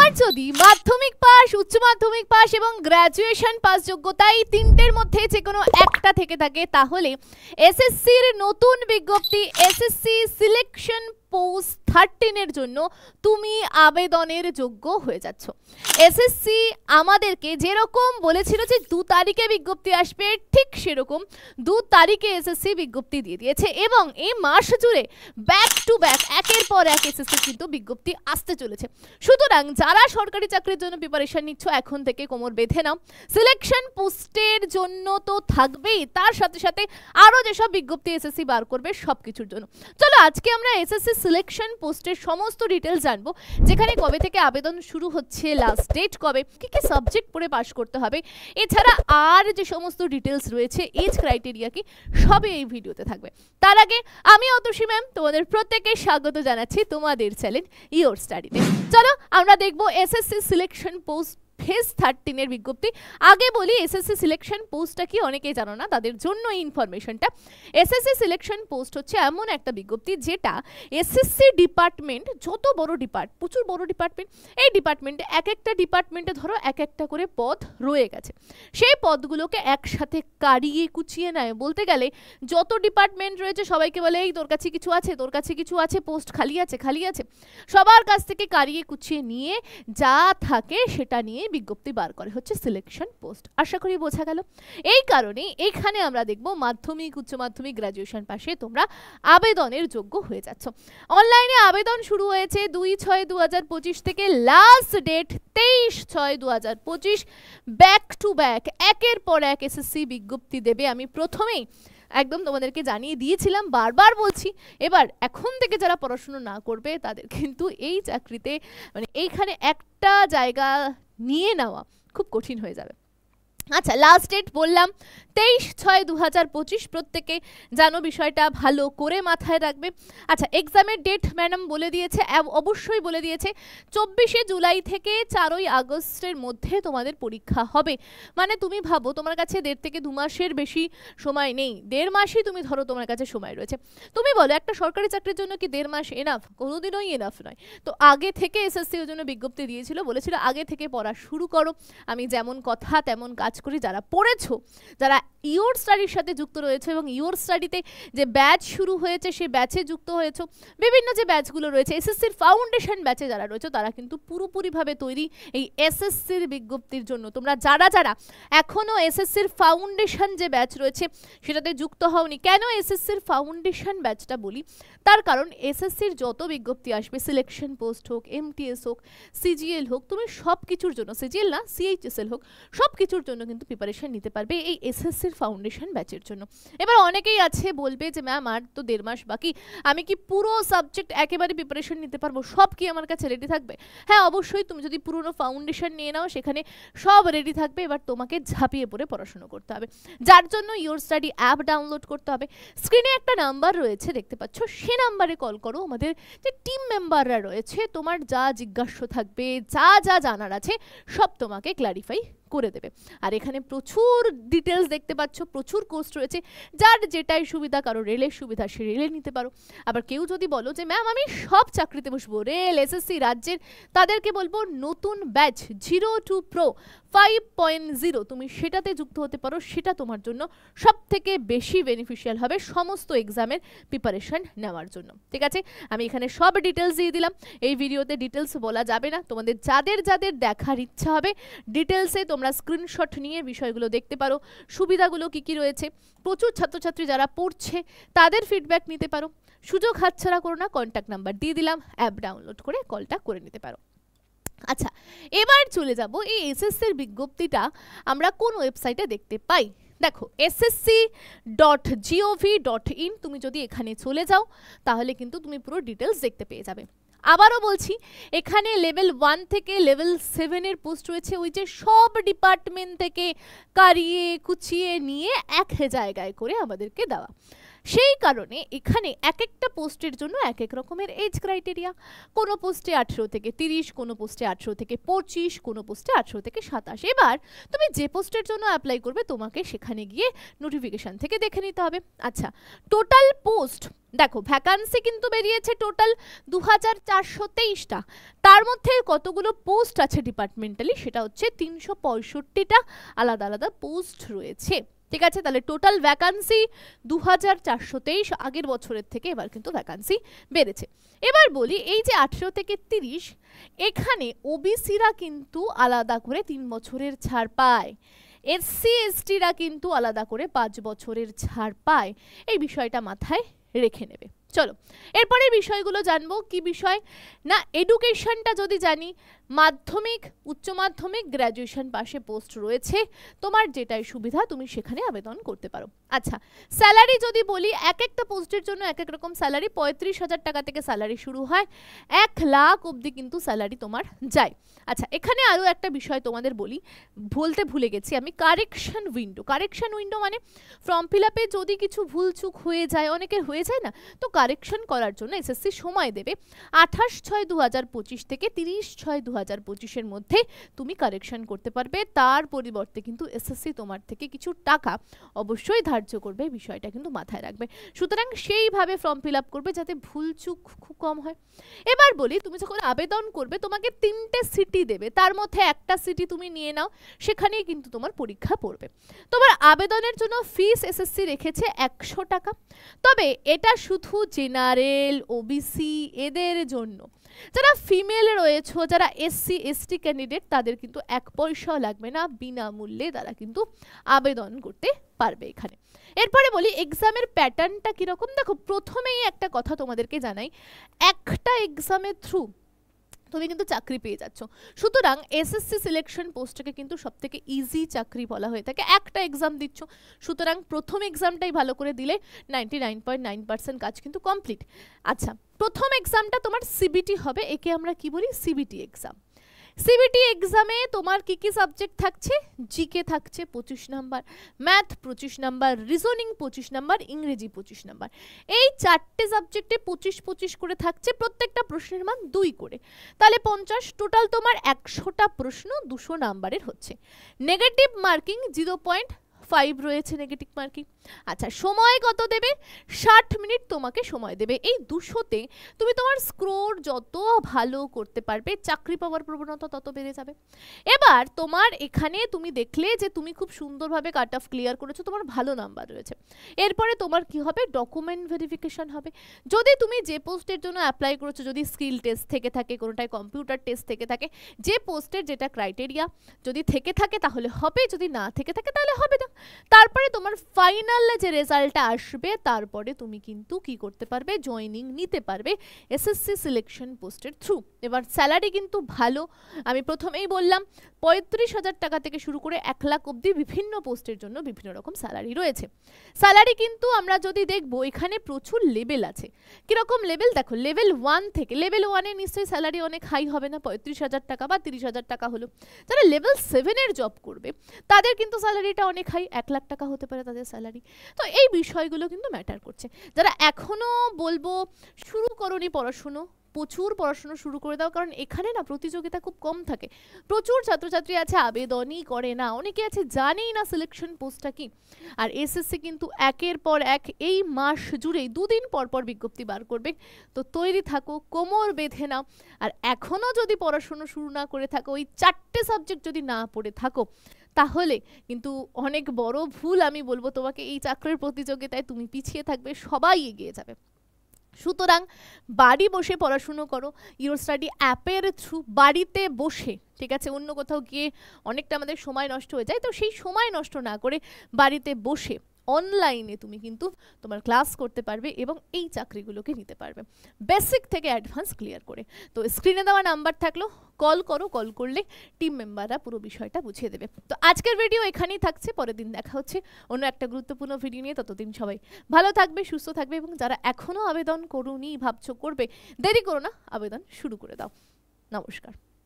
তোমার যদি মাধ্যমিক পাস, উচ্চ মাধ্যমিক পাস এবং গ্র্যাজুয়েশন পাস যোগ্যতায় তিনটের মধ্যে যে কোনো একটা থেকে থাকে তাহলে এসএসসির নতুন বিজ্ঞপ্তি এসএসসি সিলেকশন পোস্ট 13 এর জন্য তুমি আবেদনের যোগ্য হয়ে যাচ্ছ। এসএসসি আমাদেরকে যেরকম বলেছিল যে 2 তারিখে বিজ্ঞপ্তি আসবে, ঠিক সেরকম 2 তারিখে এসএসসি বিজ্ঞপ্তি দিয়ে দিয়েছে এবং এই মাস জুড়ে ব্যাক টু ব্যাক একের পর এক এসএসসি কিন্তু বিজ্ঞপ্তি আসতে চলেছে। সুতরাং যারা সরকারি চাকরির জন্য প্রিপারেশন নিচ্ছ এখন থেকে কোমর বেঁধে নাও। সিলেকশন পোস্টের জন্য তো থাকবেই, তার সাথে সাথে আরও যেসব বিজ্ঞপ্তি এসএসসি বার করবে সব কিছুর জন্য। চলো আজকে আমরা এসএসসি সিলেকশন পোস্টের সমস্ত ডিটেলস জানবো, যেখানে কবে থেকে আবেদন শুরু হচ্ছে, লাস্ট ডেট কবে, কি কি সাবজেক্ট পড়ে পাস করতে হবে, এছাড়া আর যে সমস্ত ডিটেলস রয়েছে, এজ ক্রাইটেরিয়া কি, সবই এই ভিডিওতে থাকবে। তার আগে আমি অতসী ম্যাম তোমাদের প্রত্যেককে স্বাগত জানাচ্ছি তোমাদের চ্যানেল ইওর স্টাডিতে। চলো আমরা দেখবো এসএসসি সিলেকশন পোস্ট ফেজ 13 এর বিজ্ঞপ্তি। আগে বলি এসএসসি সিলেকশন পোস্টটা কি অনেকেই জানো না, তাদের জন্য এই ইনফরমেশনটা। এসএসসি সিলেকশন পোস্ট হচ্ছে এমন একটা বিজ্ঞপ্তি যেটা এসএসসি ডিপার্টমেন্ট, যত বড় প্রচুর বড় ডিপার্টমেন্ট, এই ডিপার্টমেন্টে এক একটা ডিপার্টমেন্টে ধরো এক একটা করে পদ রয়ে গেছে, সেই পদগুলোকে একসাথে কারিয়ে কুচিয়ে নেয়। বলতে গেলে যত ডিপার্টমেন্ট রয়েছে সবাইকে বলে এই তোর কাছে কিছু আছে, তোর কাছে কিছু আছে, পোস্ট খালি আছে, সবার কাছ থেকে কারিয়ে কুচিয়ে নিয়ে যা থাকে সেটা নিয়ে বিজ্ঞপ্তি বার করে হচ্ছে সিলেকশন পোস্ট। আশা করি বোঝা গেল। এই কারণে এখানে আমরা দেখব মাধ্যমিক, উচ্চ মাধ্যমিক, গ্র্যাজুয়েশন পাশে তোমরা আবেদনের যোগ্য হয়ে যাচ্ছ। অনলাইনে আবেদন শুরু হয়েছে 2/6/2025 থেকে, last date 23/6/2025। Back to back একের পর এক এসএসসি বিজ্ঞপ্তি দেবে। আমি প্রথমেই একদম তোমাদেরকে জানিয়ে দিয়েছিলাম, বারবার বলছি, এবার এখন থেকে যারা পড়াশুনো না করবে তাদের কিন্তু এই চাকরিতে মানে এইখানে একটা জায়গা নিয়ে নেওয়া খুব কঠিন হয়ে যাবে। আচ্ছা, লাস্ট ডেট বললাম 23/6/2025। প্রত্যেকে জানো বিষয়টা, ভালো করে মাথায় রাখবে। আচ্ছা, এক্সামের ডেট ম্যাডাম বলে দিয়েছে, অবশ্যই বলে দিয়েছে 24শে জুলাই থেকে 4ই আগস্টের মধ্যে তোমাদের পরীক্ষা হবে। মানে তুমি ভাবো তোমার কাছে 1.5 থেকে 2 মাসের বেশি সময় নেই, 1.5 মাসই তুমি ধরো তোমার কাছে সময় রয়েছে। তুমি বলো একটা সরকারি চাকরির জন্য কি 1.5 মাস এনাফ? কোনোদিনই এনাফ নয়। তো আগে থেকে এসএসসি ওর জন্য বিজ্ঞপ্তি দিয়েছিল, বলেছিল আগে থেকে পড়া শুরু করো। আমি যেমন কথা তেমন কাজ করি। যারা পড়েছো, যারা ইওর স্টাডির সাথে যুক্ত রয়েছে এবং ইওর স্টাডিতে যে ব্যাচ শুরু হয়েছে সেই ব্যাচে যুক্ত হয়েছে, বিভিন্ন যে ব্যাচগুলো রয়েছে এসএসসির ফাউন্ডেশন ব্যাচে যারা রয়েছে তারা কিন্তু পুরোপুরিভাবে তৈরি এই এসএসসির বিজ্ঞপ্তির জন্য। তোমরা যারা যারা এখনও এসএসসির ফাউন্ডেশন যে ব্যাচ রয়েছে সেটাতে যুক্ত হওনি, কেন এসএসসির ফাউন্ডেশন ব্যাচটা বলি, তার কারণ এসএসসির যত বিজ্ঞপ্তি আসবে, সিলেকশন পোস্ট হোক, এমটিএস হোক, সিজিএল হোক, তুমি সব কিছুর জন্য, সিজিএল না সিএইচএসএল হোক, সব কিছুর জন্য কিন্তু প্রিপারেশন নিতে পারবে এই এসএসসির ফাউন্ডেশন ব্যাচের জন্য। এবার অনেকেই আছে বলবে যে ম্যাম আর তো 1.5 মাস বাকি, আমি কি পুরো সাবজেক্ট একেবারে প্রিপারেশন নিতে পারবো? সব কি আমার কাছে রেডি থাকবে? হ্যাঁ অবশ্যই, তুমি যদি পুরোনো ফাউন্ডেশন নিয়ে নাও সেখানে সব রেডি থাকবে। এবার তোমাকে ঝাঁপিয়ে পড়ে পড়াশোনা করতে হবে, যার জন্য ইওর স্টাডি অ্যাপ ডাউনলোড করতে হবে। স্ক্রিনে একটা নাম্বার রয়েছে দেখতে পাচ্ছ, সে নাম্বারে কল করো। আমাদের যে টিম মেম্বাররা রয়েছে, তোমার যা জিজ্ঞাসা থাকবে, যা যা জানার আছে সব তোমাকে ক্লারিফাই করে দেবে। আর এখানে প্রচুর ডিটেলস দেখতে পাচ্ছ, প্রচুর কোর্স রয়েছে, যার যেটাই সুবিধা, কারো রেলের সুবিধা সে রেলে নিতে পারো। আবার কেউ যদি বলো যে ম্যাম আমি সব চাকরিতে বসবো, রেল, এসএসসি, রাজ্যের, তাদেরকে বলবো নতুন ব্যাচ 0 to Pro 5.0 তুমি সেটাতে যুক্ত হতে পারো। সেটা তোমার জন্য সব থেকে বেশি বেনিফিশিয়াল হবে সমস্ত এক্সামের প্রিপারেশন নেওয়ার জন্য। ঠিক আছে, আমি এখানে সব ডিটেলস দিয়ে দিলাম। এই ভিডিওতে ডিটেলস বলা যাবে না, তোমাদের যাদের যাদের দেখার ইচ্ছা হবে ডিটেলসে তোমরা স্ক্রিনশট নিয়ে বিষয়গুলো দেখতে পারো, সুবিধাগুলো কি কি রয়েছে। প্রচুর ছাত্রছাত্রী যারা পড়ছে তাদের ফিডব্যাক নিতে পারো। সুযোগ হাতছাড়া করো না, কন্ট্যাক্ট নাম্বার দিয়ে দিলাম, অ্যাপ ডাউনলোড করে কলটা করে নিতে পারো। আচ্ছা, এবার চলে যাব এই এসএসসির বিজ্ঞপ্তিটা আমরা কোন ওয়েবসাইটে দেখতে পাই। দেখো ssc.gov.in, তুমি যদি এখানে চলে যাও তাহলে কিন্তু তুমি পুরো ডিটেলস দেখতে পেয়ে যাবে। আবারও বলছি, এখানে লেভেল 1 থেকে লেভেল 7 এর পোস্ট রয়েছে, ওই যে সব ডিপার্টমেন্ট থেকে কারিয়ে কুচিয়ে নিয়ে এক জায়গায় করে আমাদেরকে দেওয়া। সেই কারণে এখানে এক একটা পোস্টের জন্য এক এক রকমের এজ ক্রাইটেরিয়া। কোনো পোস্টে 18 থেকে 30, কোনো পোস্টে 18 থেকে 25, কোনো পোস্টে 18 থেকে 27। এবার তুমি যে পোস্টের জন্য অ্যাপ্লাই করবে তোমাকে সেখানে গিয়ে নোটিফিকেশন থেকে দেখে নিতে হবে। আচ্ছা, টোটাল পোস্ট দেখো, ভ্যাকান্সি কিন্তু বেরিয়েছে টোটাল 2423টা, তার মধ্যে কতগুলো পোস্ট আছে ডিপার্টমেন্টালি সেটা হচ্ছে 365টা আলাদা আলাদা পোস্ট রয়েছে। ঠিক আছে, তাহলে টোটাল ভ্যাকান্সি 2423, আগের বছরের থেকে এবার কিন্তু ভ্যাকান্সি বেড়েছে। এবার বলি এই যে 18 থেকে 30, এখানে ওবিসিরা কিন্তু আলাদা করে 3 বছরের ছাড় পায়, এসসি এসটিরা কিন্তু আলাদা করে 5 বছরের ছাড় পায়। এই বিষয়টা মাথায় রেখে নেবে। চলো এরপরে বিষয়গুলো জানবো। কি বিষয় না, এডুকেশনটা যদি জানি, মাধ্যমিক, উচ্চ মাধ্যমিক, গ্র্যাজুয়েশন পাশে পোস্ট রয়েছে, তোমার যেটাই সুবিধা তুমি সেখানে আবেদন করতে পারো। আচ্ছা, স্যালারি যদি বলি, এক একটা পোস্টের জন্য এক এক রকম স্যালারি। 35,000 টাকা থেকে স্যালারি শুরু হয়, 1 লাখ অবধি কিন্তু স্যালারি তোমার যায়। আচ্ছা, এখানে আরও একটা বিষয় তোমাদের বলি, বলতে ভুলে গেছি আমি, কারেকশন উইন্ডো। কারেকশন উইন্ডো মানে ফর্ম ফিল আপে যদি কিছু ভুলচুক হয়ে যায়, অনেকের হয়ে যায় না, তো কারেকশন করার জন্য এসএসসি সময় দেবে 28/6/2025 থেকে 30/6/2025 মধ্যে তুমি কারেকশন করতে পারবে। তার পরিবর্তে কিন্তু এসএসসি তোমার থেকে কিছু টাকা অবশ্যই ধার্য করবে, বিষয়টা কিন্তু মাথায় রাখবে। সুতরাং সেইভাবে ফর্ম ফিল আপ করবে যাতে ভুলচুক খুব কম হয়। এবার বলি, তুমি যখন আবেদন করবে তোমাকে 3টে সিটি দেবে, তার মধ্যে একটা সিটি তুমি নিয়ে নাও, সেখানেই কিন্তু তোমার পরীক্ষা পড়বে। তোমার আবেদনের জন্য ফিস এসএসসি রেখেছে 100 টাকা, তবে এটা শুধু জেনারেল, ওবিসি এদের জন্য। যারা ফিমেল রয়েছে, যারা এসসি এসটি ক্যান্ডিডেট, তাদের কিন্তু 1 পয়সাও লাগবে না, বিনামূল্যে তারা কিন্তু আবেদন করতে পারবে এখানে। এরপরে বলি এক্সামের প্যাটার্নটা কিরকম। দেখো, প্রথমেই একটা কথা তোমাদেরকে জানাই, একটা এক্সামের থ্রু তুমি কিন্তু চাকরি পেয়ে যাচ্ছ। সুতরাং এসএসসি সিলেকশন পোস্টটাকে কিন্তু সবথেকে ইজি চাকরি বলা হয়ে থাকে। একটা এক্সাম দিচ্ছ, সুতরাং প্রথম এক্সামটাই ভালো করে দিলে 99.9% কাজ কিন্তু কমপ্লিট। আচ্ছা, প্রথম এক্সামটা তোমার সিবিটি হবে, একে আমরা কি বলি, সিবিটি এক্সাম। সিবিটি এক্সামে তোমার কি কি সাবজেক্ট থাকছে, জিকে থাকছে 25 number, math 25 number, reasoning 25 number, ইংরেজি 25 নাম্বার। এই 4টে সাবজেক্টে 25-25 করে থাকছে, প্রত্যেকটা প্রশ্নের মান 2 করে, তাহলে 50। টোটাল তোমার 100টা প্রশ্ন 200 নাম্বারের হচ্ছে। নেগেটিভ মার্কিং 0.5 রয়েছে নেগেটিভ মার্কিং। আচ্ছা, সময় কত দেবে, 60 মিনিট তোমাকে সময় দেবে। এই 200তে তুমি তোমার স্কোর যত ভালো করতে পারবে, চাকরি পাওয়ার প্রবণতা তত বেড়ে যাবে। এবার তোমার এখানে তুমি দেখলে যে তুমি খুব সুন্দরভাবে কাট অফ ক্লিয়ার করেছো, তোমার ভালো নাম্বার রয়েছে। এরপরে তোমার কি হবে, ডকুমেন্ট ভেরিফিকেশন হবে। যদি তুমি যে পোস্টের জন্য অ্যাপ্লাই করেছো, যদি স্কিল টেস্ট থেকে থাকে, কোনোটায় কম্পিউটার টেস্ট থেকে থাকে, যে পোস্টের যেটা ক্রাইটেরিয়া যদি থেকে থাকে তাহলে হবে, যদি না থেকে থাকে তাহলে হবে না। তারপরে তোমার ফাইনাল যে রেজাল্টটা আসবে, তারপরে তুমি কিন্তু কি করতে পারবে, জয়েনিং নিতে পারবে এসএসসি সিলেকশন পোস্টের থ্রু। এবার স্যালারি কিন্তু ভালো, আমি প্রথমেই বললাম 35,000 টাকা থেকে শুরু করে 1 লাখ অবধি বিভিন্ন পোস্টের জন্য বিভিন্ন রকম স্যালারি রয়েছে। স্যালারি কিন্তু আমরা যদি দেখবো, এখানে প্রচুর লেভেল আছে। কিরকম লেভেল, দেখো লেভেল 1 থেকে, লেভেল 1-এ নিশ্চয়ই স্যালারি অনেক হাই হবে না, 35,000 টাকা বা 30,000 টাকা হলো। যারা লেভেল 7-এর জব করবে তাদের কিন্তু স্যালারিটা অনেক হাই, 1 লাখ টাকা হতে পারে তাদের স্যালারি। তো এই বিষয়গুলো কিন্তু ম্যাটার করছে। যারা এখনো বলবো শুরু করোনি পড়াশুনো, প্রচুর পড়াশুনো শুরু করে দাও, কারণ এখানে না প্রতিযোগিতা খুব কম থাকে। প্রচুর ছাত্রছাত্রী আছে আবেদনই করে না, অনেকে আছে জানেই না সিলেকশন পোস্টটা কি। আর এসএসসি কিন্তু একের পর এক এই মাস জুড়েই 2 দিন পর পর বিজ্ঞপ্তি বার করবে। তো তৈরি থাকো, কোমর বেঁধে নাও। আর এখনো যদি পড়াশুনো শুরু না করে থাকো, ওই 4টে সাবজেক্ট যদি না পড়ে থাকো, তাহলে কিন্তু অনেক বড় ভুল আমি বলবো তোমাকে। এই চাকরির প্রতিযোগিতায় তুমি পিছিয়ে থাকবে, সবাই এগিয়ে যাবে। সুতরাং বাড়ি বসে পড়াশুনো করো, ইউর স্টাডি অ্যাপের থ্রু, বাড়িতে বসে, ঠিক আছে, অন্য কোথাও গিয়ে অনেকটা আমাদের সময় নষ্ট হয়ে যায়, তো সেই সময় নষ্ট না করে বাড়িতে বসে অনলাইনে তুমি কিন্তু তোমার ক্লাস করতে পারবে এবং এই চাকরিগুলোকে নিতে পারবে বেসিক থেকে অ্যাডভান্স ক্লিয়ার করে। তো স্ক্রিনে দেওয়া নাম্বার থাকলো, কল করো, কল করলে টিম মেম্বাররা পুরো বিষয়টা বুঝিয়ে দেবে। তো আজকের ভিডিও এখানেই থাকছে, পরের দিন দেখা হচ্ছে অন্য একটা গুরুত্বপূর্ণ ভিডিও নিয়ে। ততদিন সবাই ভালো থাকবে, সুস্থ থাকবে, এবং যারা এখনও আবেদন করোনি, ভাবছো করবে, দেরি করো না, আবেদন শুরু করে দাও। নমস্কার।